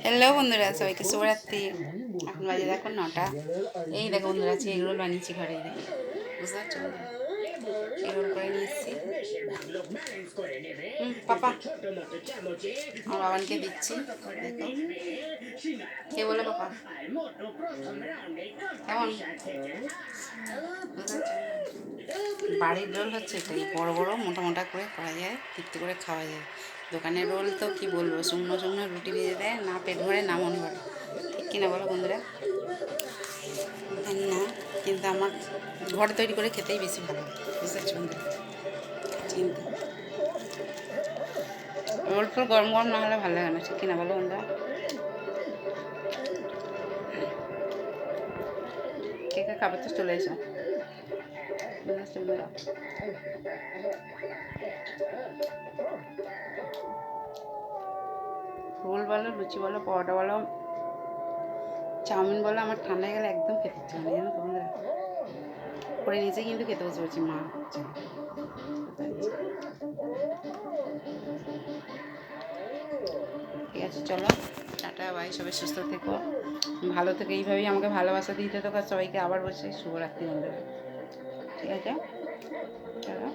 Hello বন্ধুরা, সবাইকে শুভরাত্রি। এখন বাজে দেখো 9টা। এই দেখো বন্ধুরা, আজকে এগরোল বানিয়েছি ঘরে। এই দেখো, বুঝতে পারছো বন্ধুরা, এগরোল করে নিয়ে এসেছি। পাপা, আমার বাবানকে দিচ্ছি। দেখো, কে বলে পাপা কেমন, বুঝতে পারছো? বাড়ির রোল হচ্ছে এটাই, বড় বড় মোটা মোটা করে করা যায়, তৃপ্তি করে খাওয়া যায়। দোকানের রোল তো কি বলবো, শুকনো শুকনো রুটি ভেজে দেয়, না পেট ভরে না মনে ভরে। ঠিক কিনা বলো বন্ধুরা? জানি না, কিন্তু আমার ঘরে তৈরি করে খেতেই বেশি ভালো, বুঝতে পারছি বন্ধুরা। কিন্তু রোল ফোল গরম গরম না হলে ভালো লাগে না, ঠিক কিনা বলো বন্ধুরা? কে কে খাবার তো চলে এসো, বুঝতে পারছি বন্ধুরা। রোল বলো, লুচি বলো, পরোটা বলো, চাউমিন বলো, আমার ঠান্ডা হয়ে গেলে একদম খেতে ইচ্ছে হয় না, জানো তো বন্ধুরা। করে নিচে কিন্তু খেতে বসে পড়ছি, মা হচ্ছে। ঠিক আছে, চলো, টাটা, বাই, সবাই সুস্থ থেকো, ভালো থেকো, এইভাবেই আমাকে ভালোবাসা দিতে থাকো। সবাইকে আবার বসে শুভরাত্রি বন্ধুরা। ঠিক আছে, চলো।